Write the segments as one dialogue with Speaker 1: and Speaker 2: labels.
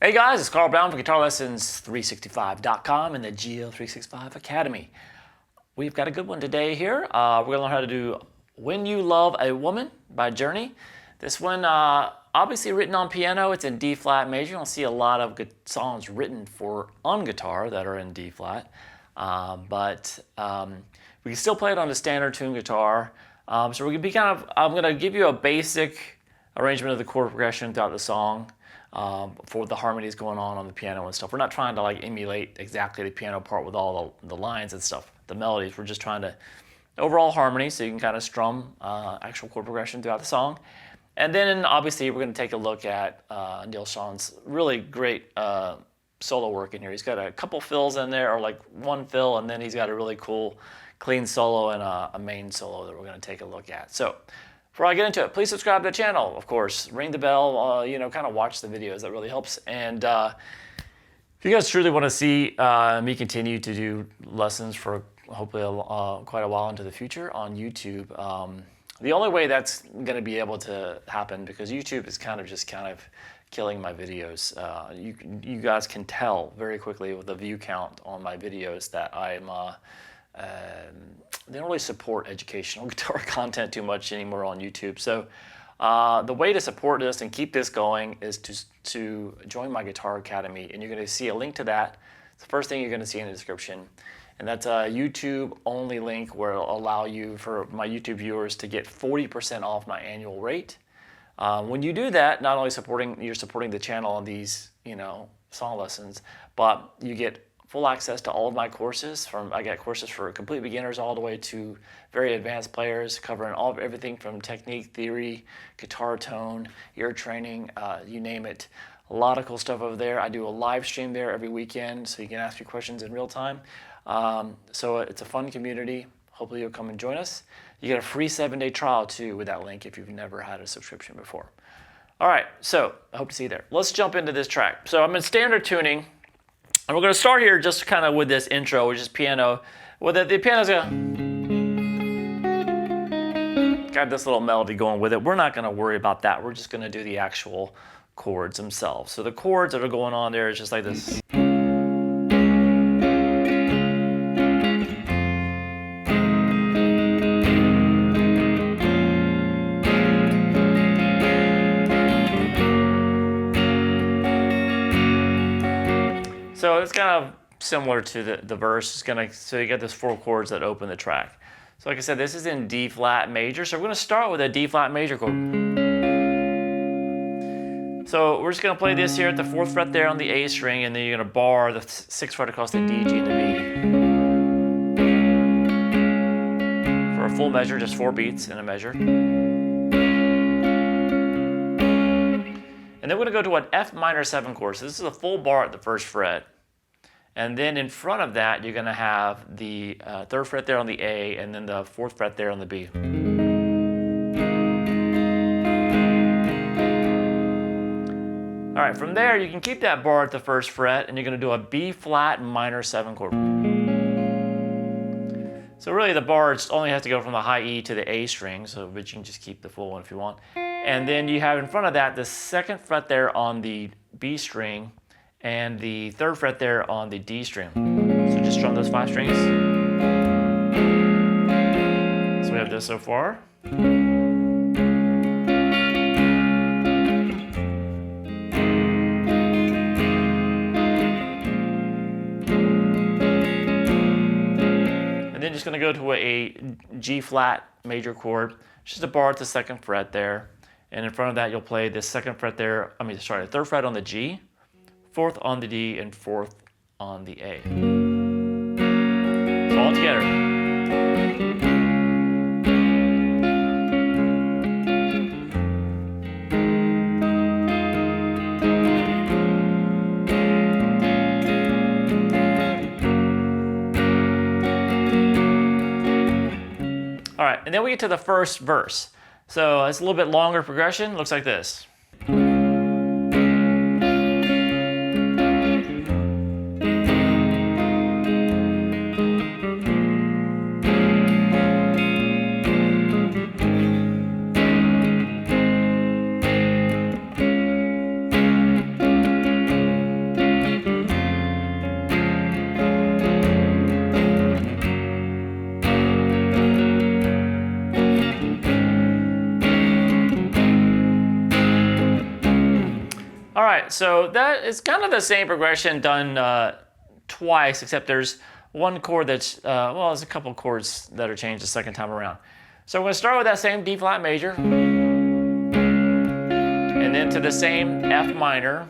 Speaker 1: Hey guys, it's Carl Brown from GuitarLessons365.com and the GL365 Academy. We've got a good one today here. We're going to learn how to do When You Love a Woman by Journey. This one, obviously written on piano, it's in D flat major. You'll see a lot of good songs written on guitar that are in D flat. But we can still play it on a standard tuned guitar. So we're going to be I'm going to give you a basic arrangement of the chord progression throughout the song. For the harmonies going on the piano and stuff. We're not trying to like emulate exactly the piano part with all the lines and stuff, the melodies. We're just trying to overall harmony, so you can kind of strum actual chord progression throughout the song. And then obviously we're going to take a look at Neal Schon's really great solo work in here. He's got a couple fills in there, or like one fill, and then he's got a really cool clean solo and a main solo that we're going to take a look at. So before I get into it, please subscribe to the channel, of course. Ring the bell, kind of watch the videos. That really helps. And if you guys truly want to see me continue to do lessons for hopefully quite a while into the future on YouTube, the only way that's going to be able to happen, because YouTube is kind of killing my videos. You guys can tell very quickly with the view count on my videos that I'm they don't really support educational guitar content too much anymore on YouTube. So the way to support this and keep this going is to join my Guitar Academy, and you're going to see a link to that. It's the first thing you're going to see in the description, and that's a YouTube only link where it'll allow you, for my YouTube viewers, to get 40% off my annual rate. When you do that, not only you're supporting the channel on these song lessons, but you get full access to all of my courses. I got courses for complete beginners all the way to very advanced players, covering everything from technique, theory, guitar tone, ear training, you name it. A lot of cool stuff over there. I do a live stream there every weekend, so you can ask me questions in real time. So it's a fun community. Hopefully you'll come and join us. You get a free 7-day trial too with that link if you've never had a subscription before. All right, so I hope to see you there. Let's jump into this track. So I'm in standard tuning. And we're going to start here just kind of with this intro, which is piano. Well, the piano's got this little melody going with it. We're not going to worry about that. We're just going to do the actual chords themselves. So the chords that are going on there is just like this. So it's kind of similar to the verse. So you get those 4 chords that open the track. So like I said, this is in D flat major. So we're going to start with a D flat major chord. So we're just going to play this here at the 4th fret there on the A string, and then you're going to bar the 6th fret across the D, G, and the B. For a full measure, just 4 beats in a measure. And then we're going to go to an F minor 7 chord. So this is a full bar at the 1st fret. And then in front of that, you're going to have the 3rd fret there on the A, and then the 4th fret there on the B. All right, from there, you can keep that bar at the 1st fret, and you're going to do a B flat minor 7 chord. So really the bar only has to go from the high E to the A string, but you can just keep the full one if you want. And then you have in front of that the 2nd fret there on the B string, and the 3rd fret there on the D string. So just strum those 5 strings. So we have this so far. And then just going to go to a G flat major chord, just a bar at the 2nd fret there. And in front of that, you'll play the 2nd fret there, the 3rd fret on the G, 4th on the D, and 4th on the A. So all together. All right, and then we get to the first verse. So it's a little bit longer progression. Looks like this. right, so that is kind of the same progression done twice, except there's one chord that's, well, there's a couple chords that are changed the second time around. So we're going to start with that same D flat major, and then to the same F minor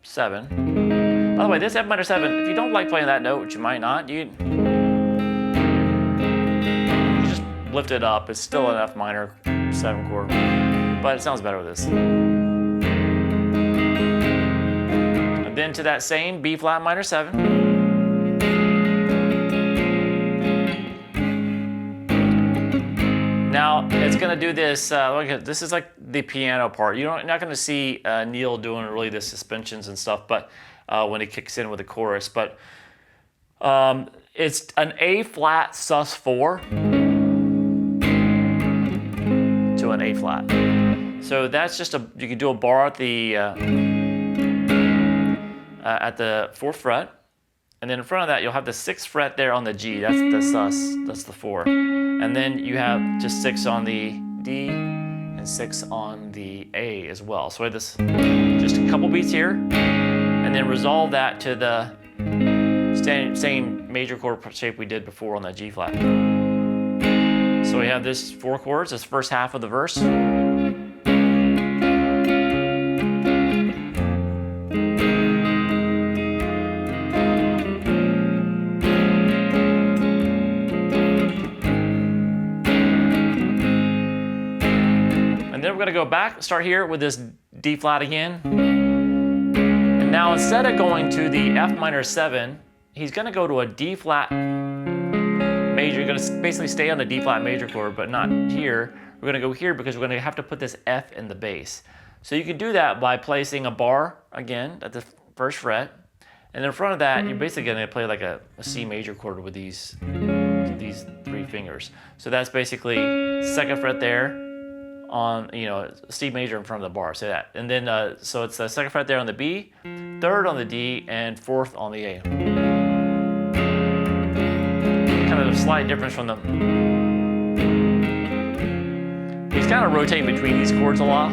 Speaker 1: 7. By the way, this F minor 7, if you don't like playing that note, which you might not, you just lift it up. It's still an F minor 7 chord, but it sounds better with this. And then to that same B flat minor 7. Now it's going to do this. This is like the piano part. You're not going to see Neal doing really the suspensions and stuff, but when he kicks in with the chorus. But it's an A flat sus4 to an A flat. So that's just you can do a bar at the 4th fret, and then in front of that you'll have the 6th fret there on the G. That's the sus. That's the 4. And then you have just 6 on the D and 6 on the A as well. So I have this, just a couple beats here, and then resolve that to the same major chord shape we did before on that G flat. So we have this 4 chords, this first half of the verse. Then we're going to go back, start here with this D flat again. And now instead of going to the F minor 7, he's going to go to a D flat major. You're going to basically stay on the D flat major chord, but not here. We're going to go here because we're going to have to put this F in the bass. So you can do that by placing a bar again at the 1st fret. And in front of that, you're basically going to play like a C major chord with these 3 fingers. So that's basically 2nd fret there, on, C major in front of the bar, say that. And then, so it's the 2nd fret there on the B, 3rd on the D, and 4th on the A. Kind of a slight difference from the... He's kind of rotating between these chords a lot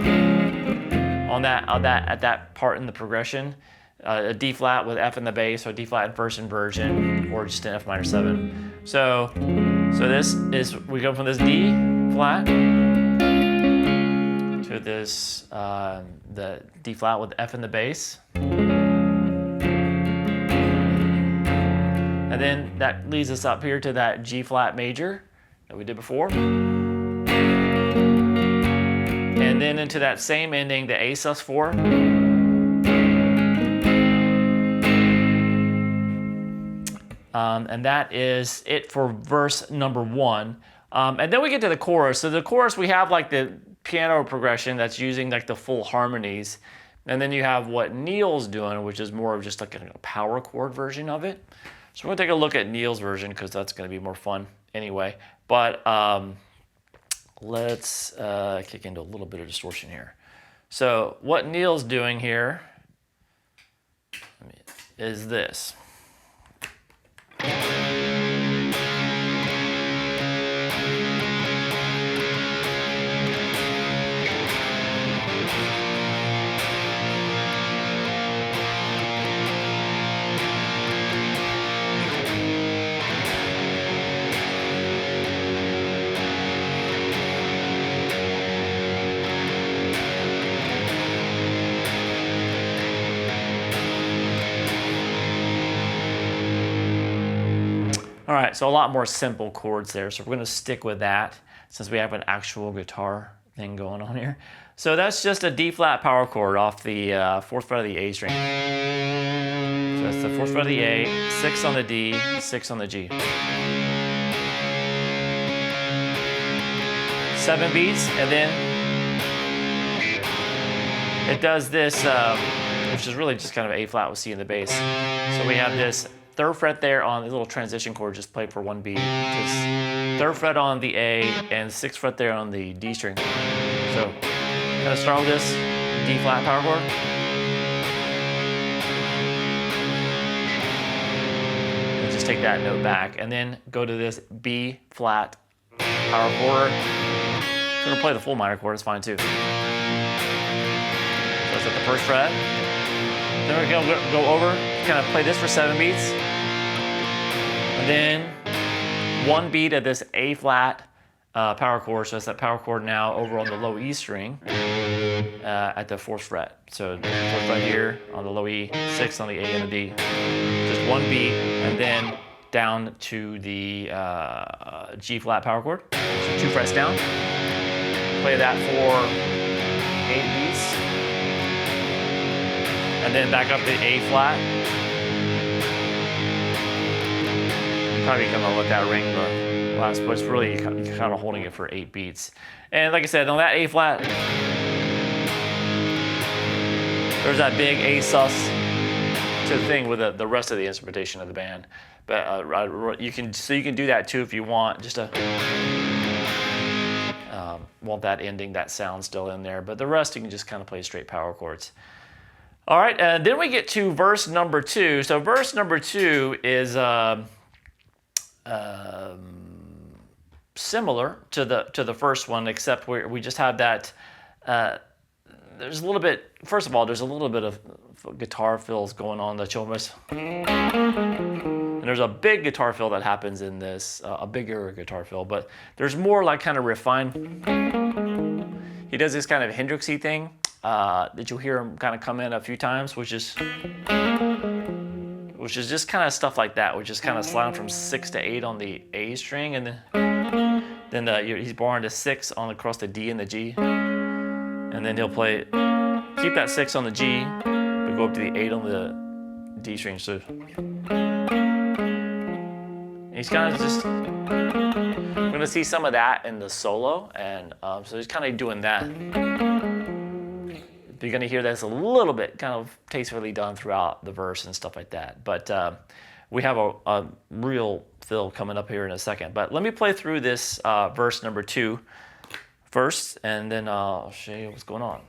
Speaker 1: at that part in the progression. A D flat with F in the bass, or D flat in first inversion, or just an F minor 7. So this is, we go from this D flat to this, the D flat with F in the bass. And then that leads us up here to that G flat major that we did before. And then into that same ending, the A sus4. And that is it for verse number 1. And then we get to the chorus. So the chorus, we have like the piano progression that's using like the full harmonies, and then you have what Neal's doing, which is more of just like a power chord version of it. So we're gonna take a look at Neal's version because that's gonna be more fun anyway. But let's kick into a little bit of distortion here. So what Neal's doing here is this. All right, so a lot more simple chords there. So we're gonna stick with that since we have an actual guitar thing going on here. So that's just a D flat power chord off the 4th fret of the A string. So that's the 4th fret of the A, 6 on the D, 6 on the G. 7 beats, and then it does this, which is really just kind of A flat with C in the bass. So we have this 3rd fret there on the little transition chord, just played for 1 beat. Just 3rd fret on the A and 6th fret there on the D string. So, gonna start with this D flat power chord. And just take that note back, and then go to this B flat power chord. If you're gonna play the full minor chord, it's fine too. So it's at the 1st fret. Then we're gonna go over, kind of play this for 7 beats. And then 1 beat of this A flat power chord. So it's that power chord now over on the low E string at the 4th fret. So 4th fret here on the low E, 6 on the A and the D. Just 1 beat, and then down to the G flat power chord. So 2 frets down. Play that for 8 beats. And then back up to A flat. Probably gonna let that ring the last, but it's really kind of holding it for 8 beats. And like I said, on that A flat, there's that big A sus to the thing with the rest of the instrumentation of the band. But you can do that too if you want, just to want that ending, that sound still in there. But the rest you can just kind of play straight power chords. All right, and then we get to verse number 2. So verse number 2 is similar to the first one, except we just have that. There's a little bit. First of all, there's a little bit of guitar fills going on the chomas, and there's a big guitar fill that happens in this, a bigger guitar fill. But there's more like kind of refined. He does this kind of Hendrixy thing that you'll hear him kind of come in a few times, which is just kind of stuff like that, which is kind of sliding from 6 to 8 on the A string, and then he's borrowing to 6 on across the D and the G, and then he'll keep that 6 on the G, but go up to the 8 on the D string. So he's kind of just, we're gonna see some of that in the solo, and so he's kind of doing that. You're going to hear that's a little bit kind of tastefully done throughout the verse and stuff like that. But we have a real fill coming up here in a second. But let me play through this verse number 2 first, and then I'll show you what's going on.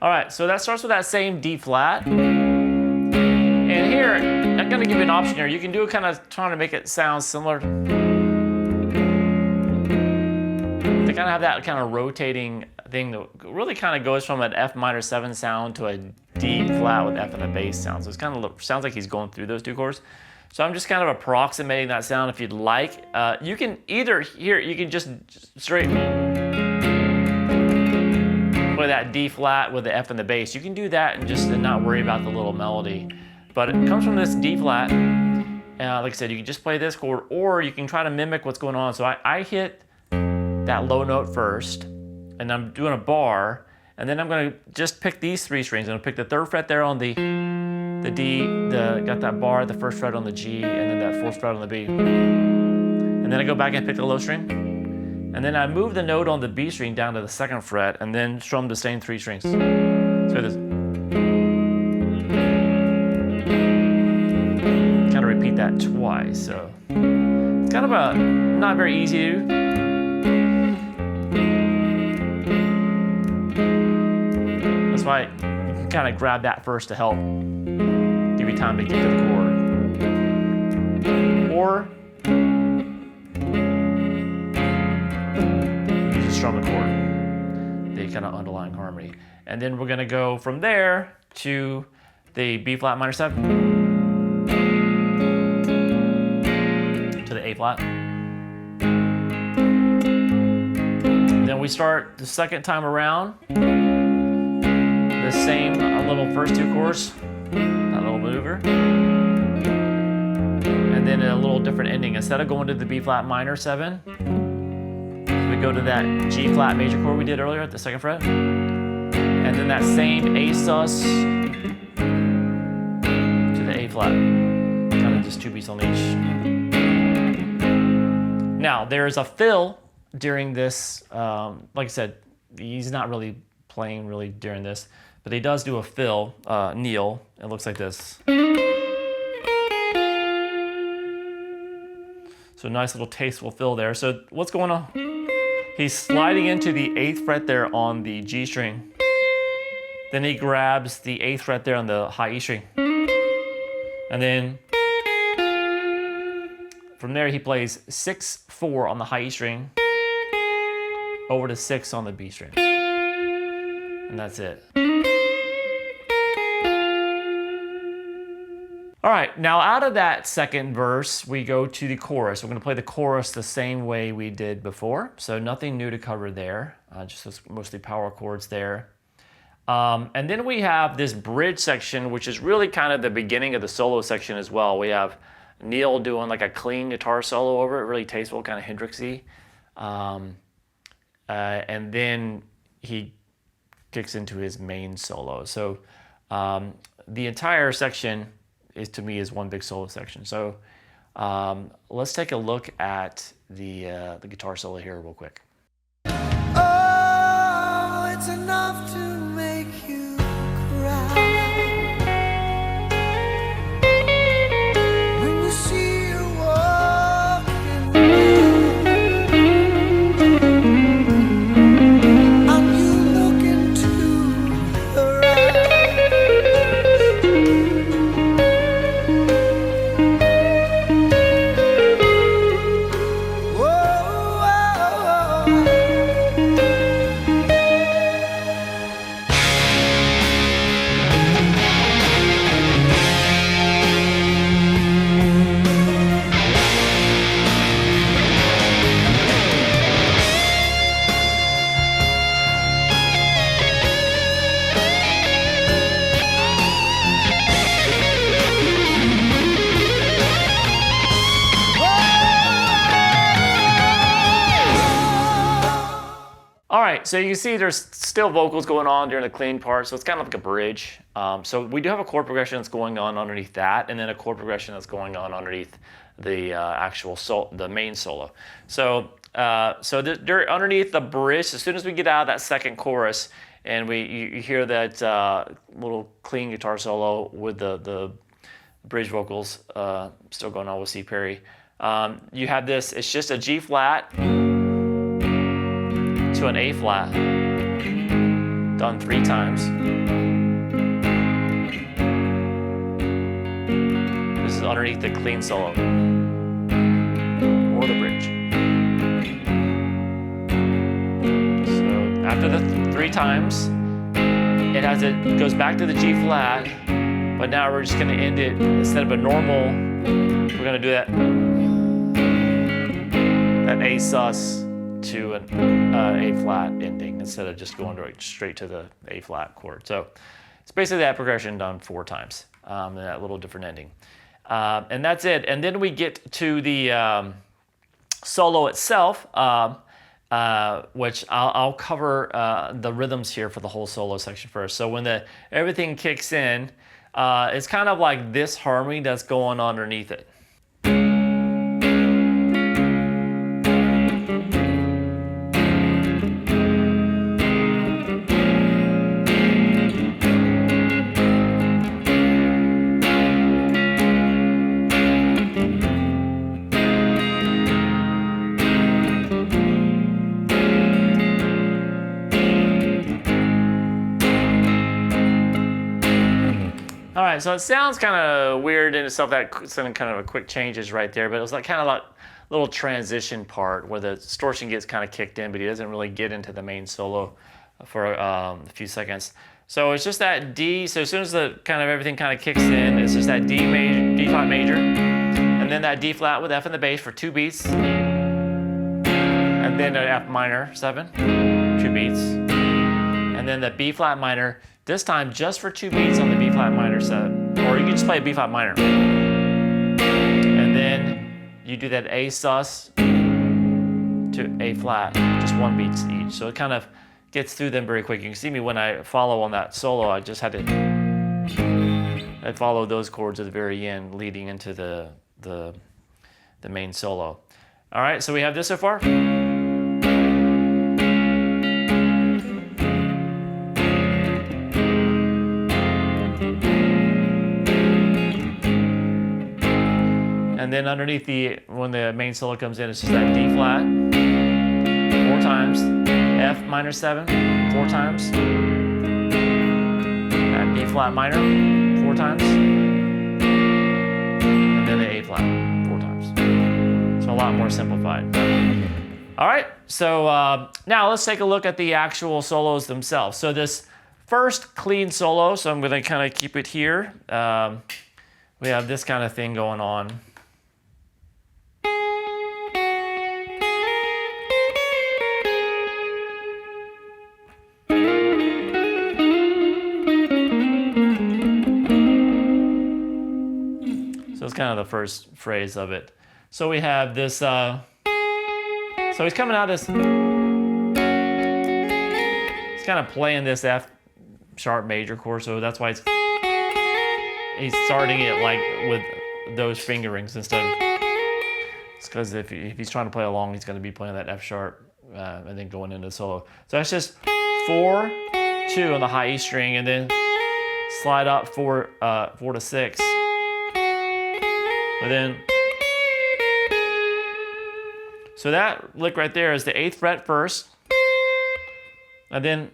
Speaker 1: All right, so that starts with that same D flat. And here, I'm gonna give you an option here. You can do it kind of trying to make it sound similar. To kind of have that kind of rotating thing that really kind of goes from an F minor 7 sound to a D flat with F in the bass sound. So it's kind of sounds like he's going through those 2 chords. So I'm just kind of approximating that sound if you'd like. You can either here, you can just straight play that D flat with the F in the bass. You can do that and just not worry about the little melody. But it comes from this D flat. Like I said, you can just play this chord, or you can try to mimic what's going on. So I hit that low note first, and I'm doing a bar, and then I'm gonna just pick these 3 strings. I'm gonna pick the 3rd fret there on the D, got that bar, the 1st fret on the G, and then that 4th fret on the B. And then I go back and pick the low string. And then I move the note on the B string down to the 2nd fret, and then strum the same 3 strings. So this kind of repeat that twice. So it's kind of not very easy to do. That's why you can kind of grab that first to help give you time to get to the chord. Or strum the chord, the kind of underlying harmony. And then we're gonna go from there to the B flat minor 7, to the A flat. Then we start the second time around, the same little first 2 chords, that little maneuver. And then a little different ending. Instead of going to the B flat minor 7, go to that G flat major chord we did earlier at the 2nd fret, and then that same A sus to the A flat, kind of just 2 beats on each. Now there's a fill during this. Like I said, he's not really playing during this, But he does do a fill, Neal. It looks like this. So nice little tasteful fill there. So what's going on? He's sliding into the 8th fret there on the G string. Then he grabs the 8th fret there on the high E string. And then from there he plays 6, 4 on the high E string, over to 6 on the B string. And that's it. All right, now out of that second verse, we go to the chorus. We're gonna play the chorus the same way we did before, so nothing new to cover there, just mostly power chords there. And then we have this bridge section, which is really kind of the beginning of the solo section as well. We have Neal doing like a clean guitar solo over it, really tasteful, kind of Hendrixy. And then he kicks into his main solo. So the entire section to me is one big solo section. So let's take a look at the guitar solo here real quick.
Speaker 2: Oh, it's enough to make you cry when you see her walking by and you look into her
Speaker 1: All right, so you can see there's still vocals going on during the clean part, so it's kind of like a bridge. So we do have a chord progression that's going on underneath that, and then a chord progression that's going on underneath the the main solo. So they're underneath the bridge. As soon as we get out of that second chorus, and you hear that little clean guitar solo with the bridge vocals still going on with C. Perry, you have this. It's just a G flat to an A flat, done 3 times. This is underneath the clean solo, or the bridge. So after the 3 times, it goes back to the G flat, but now we're just gonna end it, instead of a normal, we're gonna do that A sus to an A flat ending instead of just going straight to the A flat chord. So it's basically that progression done 4 times, and that little different ending. And that's it. And then we get to the solo itself, which I'll cover the rhythms here for the whole solo section first. So when everything kicks in, it's kind of like this harmony that's going on underneath it. All right, so it sounds kind of weird in itself, that some kind of a quick changes right there, but it was like kind of like a little transition part where the distortion gets kind of kicked in, but he doesn't really get into the main solo for a few seconds. So it's just that D. So as soon as the kind of everything kind of kicks in, it's just that D flat major, and then that D flat with F in the bass for 2 beats, and then an F minor 7, 2 beats, and then the B flat minor. This time just for 2 beats on the B flat minor set, or you can just play a B flat minor. And then you do that A sus to A flat, just 1 beat each. So it kind of gets through them very quick. You can see me when I follow on that solo, I just had to, I follow those chords at the very end, leading into the main solo. All right, so we have this so far. And then underneath when the main solo comes in, it's just that D flat 4 times, F minor 7 4 times, that B flat minor 4 times, and then the A flat 4 times. So a lot more simplified. All right, so now let's take a look at the actual solos themselves. So this first clean solo, so I'm gonna kind of keep it here. We have this kind of thing going on. So it's kind of the first phrase of it. So we have this, so he's coming out this, he's kind of playing this F sharp major chord, so that's why he's starting it like with those fingerings instead of, it's because if he's trying to play along, he's going to be playing that F sharp and then going into the solo. So that's just 4, 2 on the high E string, and then slide up 4 to 6. And then, so that lick right there is the 8th fret first, and then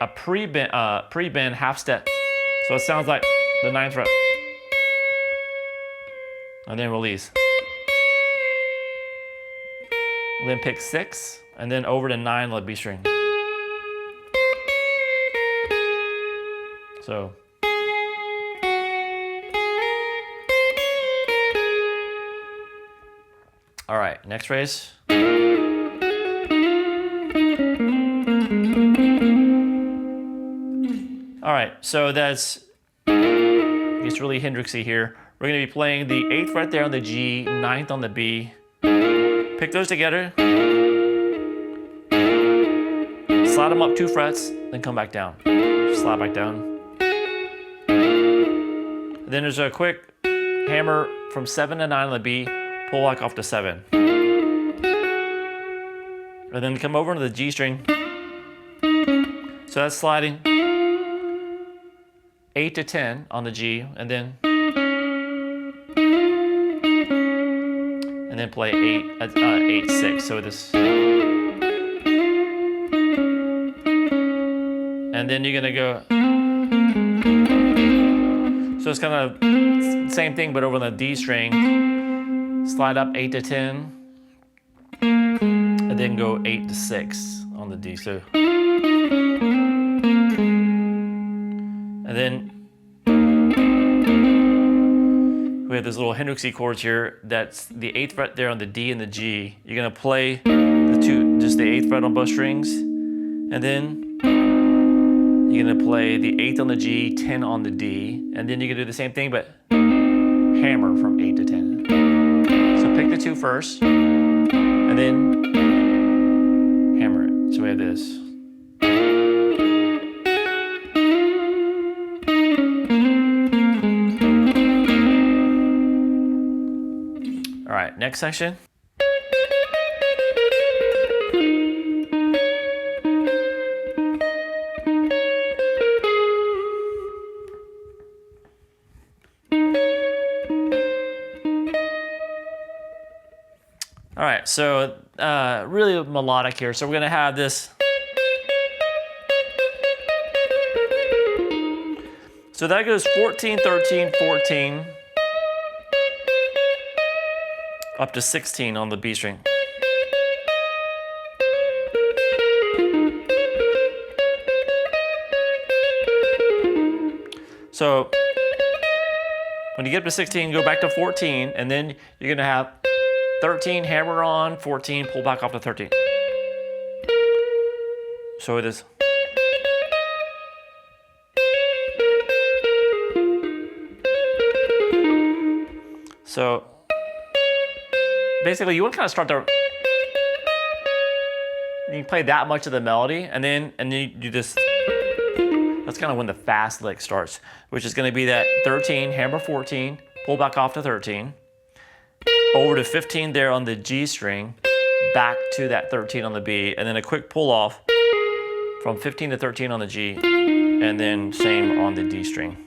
Speaker 1: a pre-bend half step. So it sounds like the 9th fret, and then release. And then pick 6, and then over to 9 on the B string. So. All right, next phrase. All right, so it's really Hendrixy here. We're gonna be playing the 8th fret there on the G, 9th on the B. Pick those together. Slide them up 2 frets, then come back down. Slide back down. Then there's a quick hammer from 7 to 9 on the B. Pull back off to 7. And then come over to the G string. So that's sliding 8 to 10 on the G, and then play 8, 6. So this, and then you're gonna go. So it's kind of same thing, but over on the D string. Slide up 8 to 10, and then go 8 to 6 on the D. So, and then we have this little Hendrixy chords here. That's the 8th fret there on the D and the G. You're gonna play just the 8th fret on both strings, and then you're gonna play the 8th on the G, 10 on the D, and then you can do the same thing, but hammer from 8 to 10. Pick the 2 first, and then hammer it. So we have this. All right, next section. All right, so really melodic here. So we're gonna have this. So that goes 14, 13, 14, up to 16 on the B string. So when you get up to 16, go back to 14, and then you're gonna have 13, hammer on, 14, pull back off to 13. So it is. So basically you want to kind of start the, you can play that much of the melody, and then you do this. That's kind of when the fast lick starts, which is going to be that 13, hammer 14, pull back off to 13. Over to 15 there on the G string, back to that 13 on the B, and then a quick pull off from 15 to 13 on the G, and then same on the D string.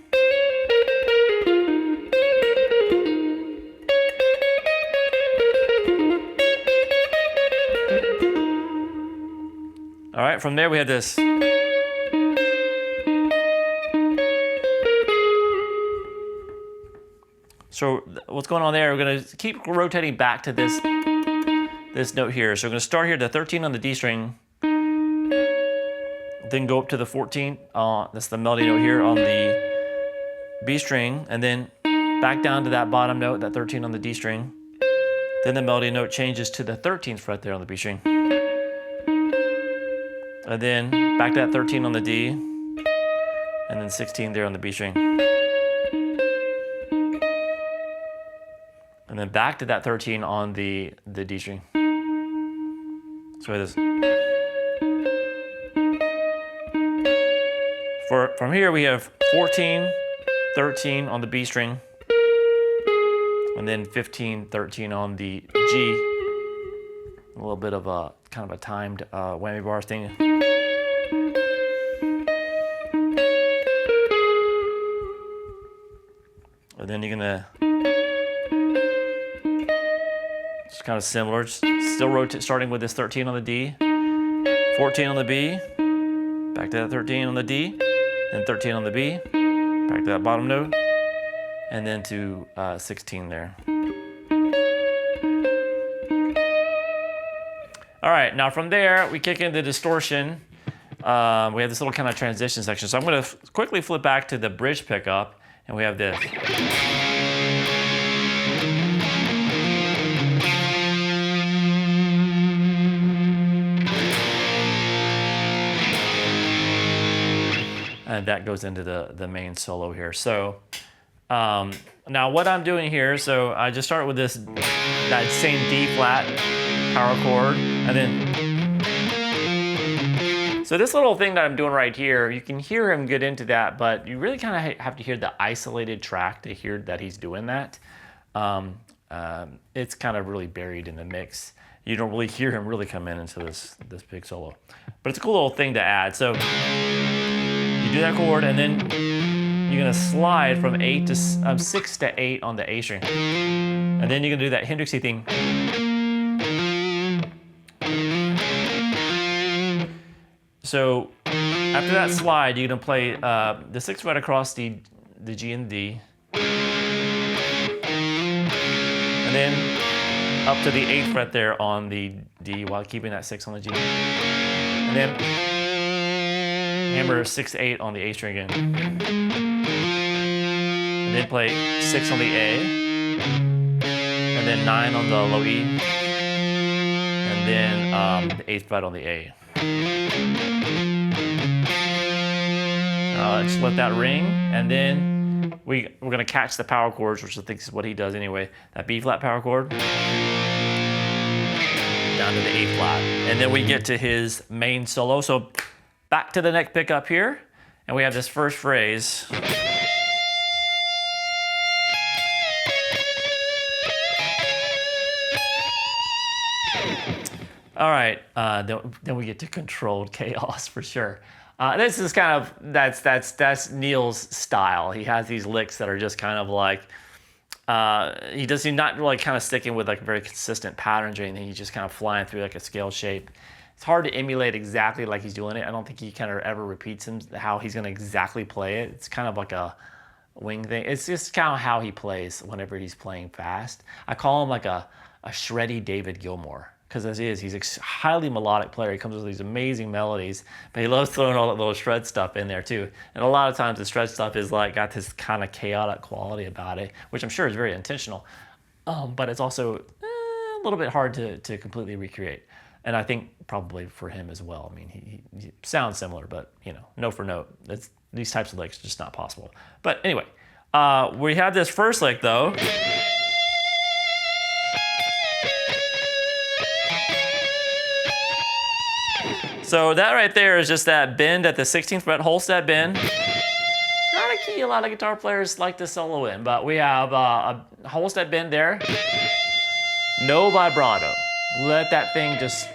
Speaker 1: All right, from there we have this. So what's going on there, we're gonna keep rotating back to this note here. So we're gonna start here, the 13 on the D string, then go up to the 14, that's the melody note here on the B string, and then back down to that bottom note, that 13 on the D string. Then the melody note changes to the 13th fret there on the B string. And then back to that 13 on the D, and then 16 there on the B string. And then back to that 13 on the D string. So it is. From here we have 14, 13 on the B string, and then 15, 13 on the G. A little bit of a kind of a timed whammy bar thing. And then you're gonna, it's kind of similar, still rotate, starting with this 13 on the D, 14 on the B, back to that 13 on the D, then 13 on the B, back to that bottom note, and then to 16 there. All right, now from there, we kick into distortion. We have this little kind of transition section. So I'm gonna quickly flip back to the bridge pickup, and we have this. And that goes into the main solo here. So now what I'm doing here, so I just start with that same D flat power chord, and then, so this little thing that I'm doing right here, you can hear him get into that, but you really kind of have to hear the isolated track to hear that he's doing that. It's kind of really buried in the mix. You don't really hear him really come in into this big solo, but it's a cool little thing to add. So you do that chord, and then you're gonna slide from 6 to 8 on the A string, and then you're gonna do that Hendrixy thing. So after that slide, you're gonna play the 6th fret across the G and D, and then up to the 8th fret there on the D while keeping that 6 on the G, and then hammer 6 to 8 on the A string again, and then play 6 on the A, and then 9 on the low E, and then the 8th fret on the A. Just let that ring, and then we're gonna catch the power chords, which I think is what he does anyway. That B flat power chord down to the A flat, and then we get to his main solo. So back to the neck pickup here, and we have this first phrase. All right, then we get to controlled chaos for sure. This is kind of, that's Neal's style. He has these licks that are just kind of like, he's not really kind of sticking with like very consistent patterns or anything. He's just kind of flying through like a scale shape. It's hard to emulate exactly like he's doing it. I don't think he kind of ever repeats how he's gonna exactly play it. It's kind of like a wing thing. It's just kind of how he plays whenever he's playing fast. I call him like a shreddy David Gilmour. Because as he is, he's a highly melodic player. He comes with these amazing melodies, but he loves throwing all that little shred stuff in there too. And a lot of times the shred stuff is like got this kind of chaotic quality about it, which I'm sure is very intentional. But it's also a little bit hard to completely recreate. And I think probably for him as well. I mean, he sounds similar, but you know, note for note, these types of licks are just not possible. But anyway, we have this first lick though. So that right there is just that bend at the 16th fret, Holstead bend. Not a key a lot of guitar players like to solo in, but we have a Holstead bend there. No vibrato. Let that thing just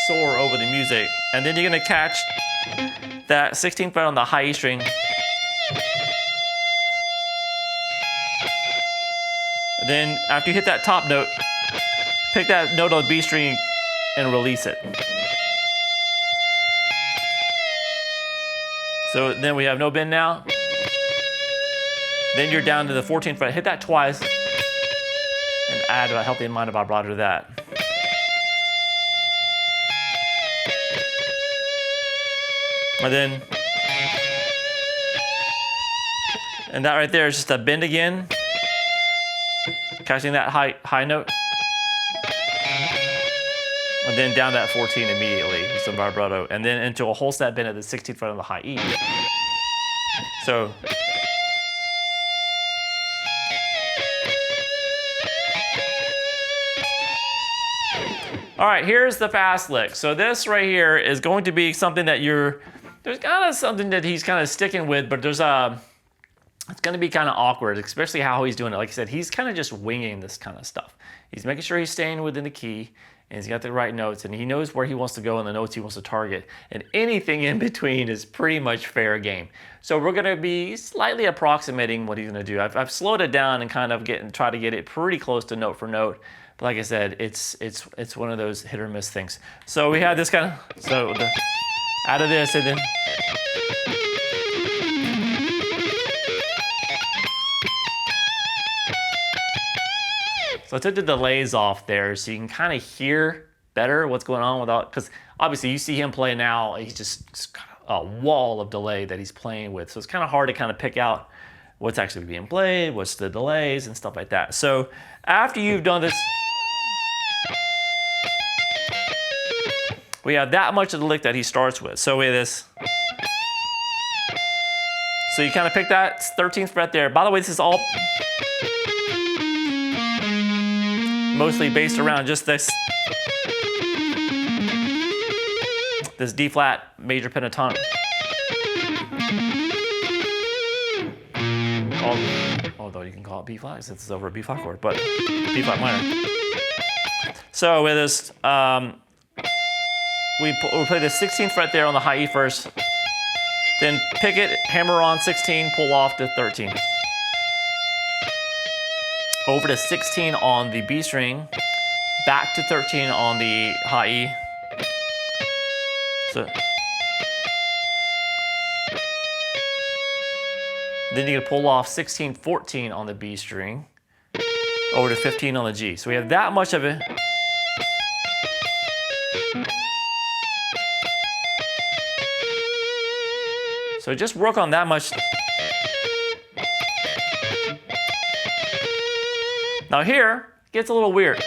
Speaker 1: soar over the music. And then you're gonna catch that 16th fret on the high E string. And then after you hit that top note, pick that note on the B string and release it. So then we have no bend now. Then you're down to the 14th fret. Hit that twice and add a healthy amount of vibrato to that. And that right there is just a bend again, catching that high note, and then down that 14 immediately with some vibrato, and then into a whole step bend at the 16th fret on the high E. So. All right, here's the fast lick. So this right here is going to be something that there's kind of something that he's kind of sticking with, but it's going to be kind of awkward, especially how he's doing it. Like I said, he's kind of just winging this kind of stuff. He's making sure he's staying within the key, and he's got the right notes, and he knows where he wants to go and the notes he wants to target. And anything in between is pretty much fair game. So we're going to be slightly approximating what he's going to do. I've slowed it down and kind of try to get it pretty close to note for note. But like I said, it's one of those hit or miss things. So we have this kind of, out of this, and then. So I took the delays off there so you can kind of hear better what's going on because obviously you see him play now, he's just got a wall of delay that he's playing with. So it's kind of hard to kind of pick out what's actually being played, what's the delays and stuff like that. So after you've done this, we have that much of the lick that he starts with. So we have this. So you kind of pick that 13th fret there. By the way, this is all mostly based around just this D flat major pentatonic. Although you can call it B flat since it's over a B flat chord, but B flat minor. So with this, we play the 16th fret there on the high E first, then pick it, hammer on 16, pull off to 13. Over to 16 on the B string, back to 13 on the high E. So then you can pull off 16, 14 on the B string, over to 15 on the G. So we have that much of it. So just work on that much. Now here, it gets a little weird.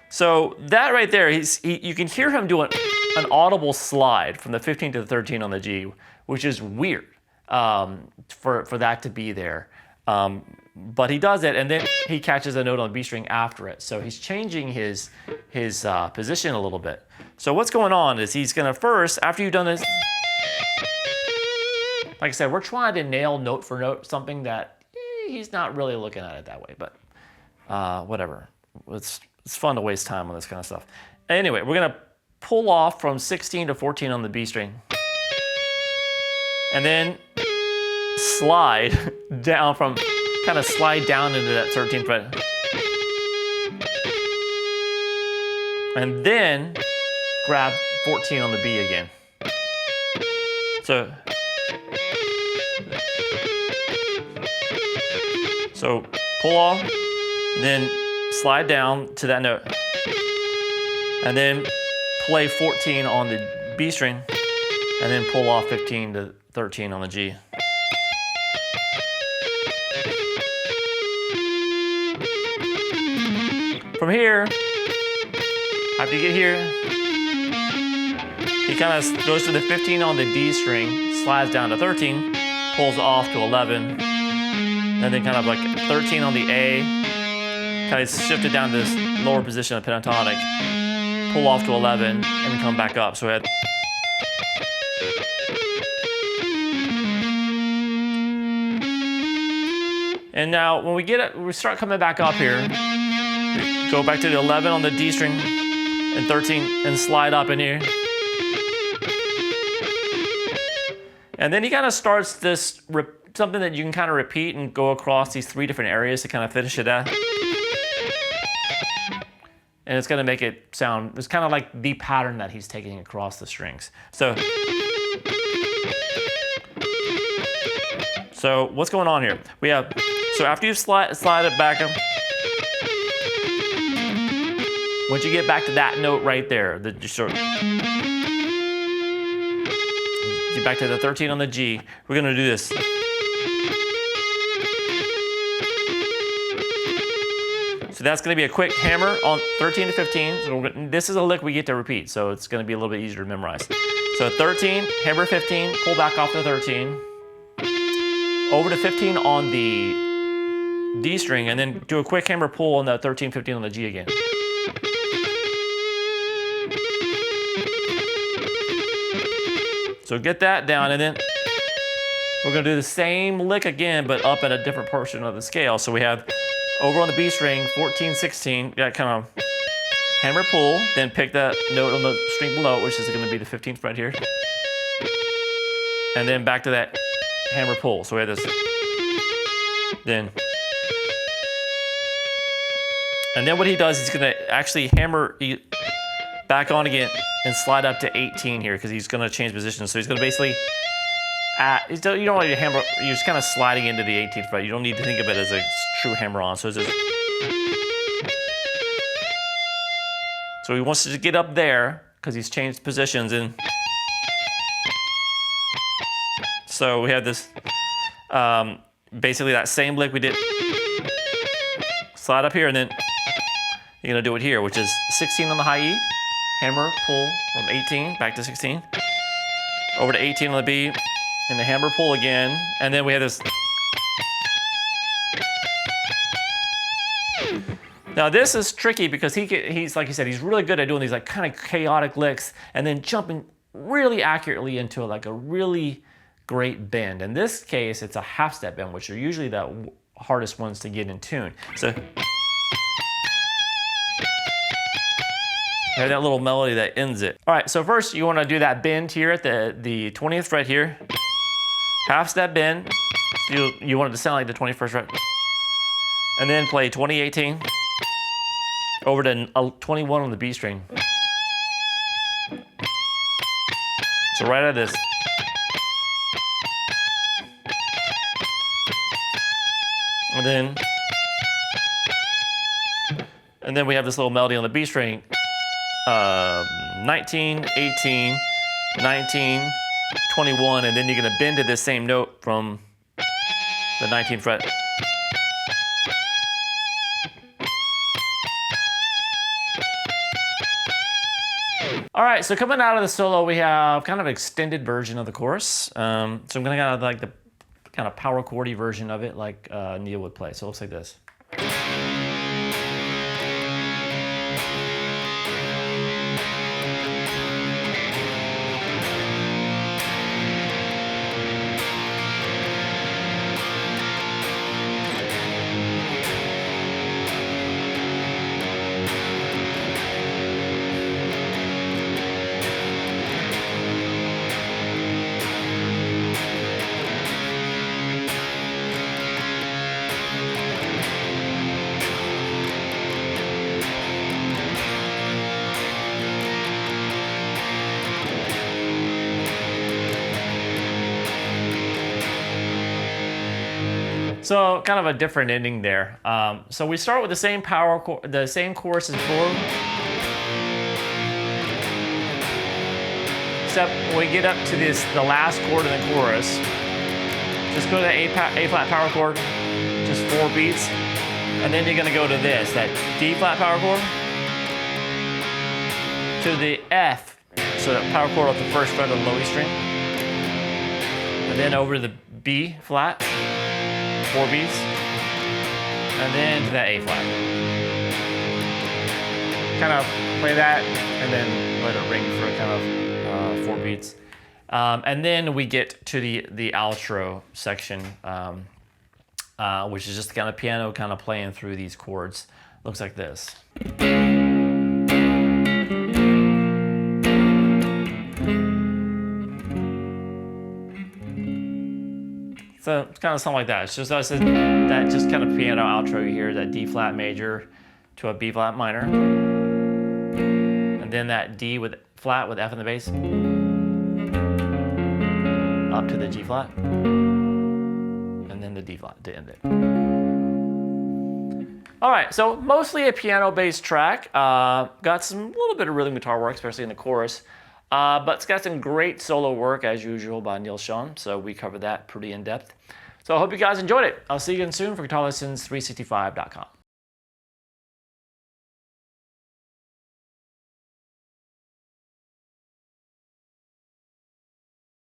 Speaker 1: So that right there, you can hear him doing an audible slide from the 15 to the 13 on the G, which is weird for that to be there. But he does it, and then he catches a note on the B string after it. So he's changing his position a little bit. So what's going on is he's gonna first, after you've done this, like I said, we're trying to nail note for note something that he's not really looking at it that way, but whatever. It's fun to waste time on this kind of stuff. Anyway, we're gonna pull off from 16 to 14 on the B string, and then slide down kind of slide down into that 13th fret, and then grab 14 on the B again. So pull off, then slide down to that note, and then play 14 on the B string, and then pull off 15 to 13 on the G. From here, after you get here, he kind of goes to the 15 on the D string, slides down to 13, pulls off to 11, and then kind of like 13 on the A, kind of shift it down to this lower position of pentatonic, pull off to 11, and then come back up. So we had and now when we start coming back up here, we go back to the 11 on the D string and 13 and slide up in here. And then he kind of starts this something that you can kind of repeat and go across these 3 different areas to kind of finish it out. And it's going to make it sound, it's kind of like the pattern that he's taking across the strings. So So what's going on here? We have, so after you slide it back up, once you get back to that note right there, get back to the 13 on the G, we're gonna do this. So that's gonna be a quick hammer on 13 to 15. So this is a lick we get to repeat, so it's gonna be a little bit easier to memorize. So 13, hammer 15, pull back off the 13, over to 15 on the D string, and then do a quick hammer pull on that 13, 15 on the G again. So get that down, and then we're gonna do the same lick again, but up at a different portion of the scale. So we have over on the B string, 14, 16, that kind of hammer pull, then pick that note on the string below, which is gonna be the 15th fret here. And then back to that hammer pull. So we have this, then. And then what he does, he's gonna actually hammer back on again and slide up to 18 here, because he's gonna change position. So he's gonna basically, you don't want to hammer, you're just kind of sliding into the 18th fret. You don't need to think of it as a true hammer on. So it's just, so he wants to get up there because he's changed positions. And so we have this, basically that same lick we did, slide up here, and then you're gonna do it here, which is 16 on the high E, hammer, pull from 18 back to 16, over to 18 on the B, and the hammer pull again, and then we have this. Now this is tricky because he's like you said, he's really good at doing these like kind of chaotic licks and then jumping really accurately into like a really great bend. In this case, it's a half step bend, which are usually the hardest ones to get in tune. So have that little melody that ends it. All right, so first you want to do that bend here at the 20th fret here. Half step bend. So you want it to sound like the 21st fret. And then play 20, 18. Over to 21 on the B string. So right out of this. And then we have this little melody on the B string. 19, 18, 19, 21, and then you're gonna bend to this same note from the 19th fret. All right, so coming out of the solo, we have kind of an extended version of the chorus. So I'm gonna kind of like the kind of power chordy version of it, like Neal would play. So it looks like this. So kind of a different ending there. So we start with the same the same chorus as before. Except when we get up to the last chord in the chorus, just go to the A flat power chord, just 4 beats, and then you're gonna go to that D flat power chord, to the F, so that power chord off the first fret of the low E string, and then over to the B flat. 4 beats, and then to that A flat. Kind of play that, and then let it ring for kind of 4 beats. And then we get to the outro section, which is just kind of piano kind of playing through these chords. Looks like this. So it's kind of something like that. It's just that just kind of piano outro you hear, that D flat major to a B flat minor, and then that D with flat with F in the bass, up to the G flat, then the D flat to end it. All right, so mostly a piano-based track. Got some little bit of rhythm guitar work, especially in the chorus. But it's got some great solo work, as usual, by Neal Schon. So we covered that pretty in depth. So I hope you guys enjoyed it. I'll see you again soon for GuitarLessons365.com.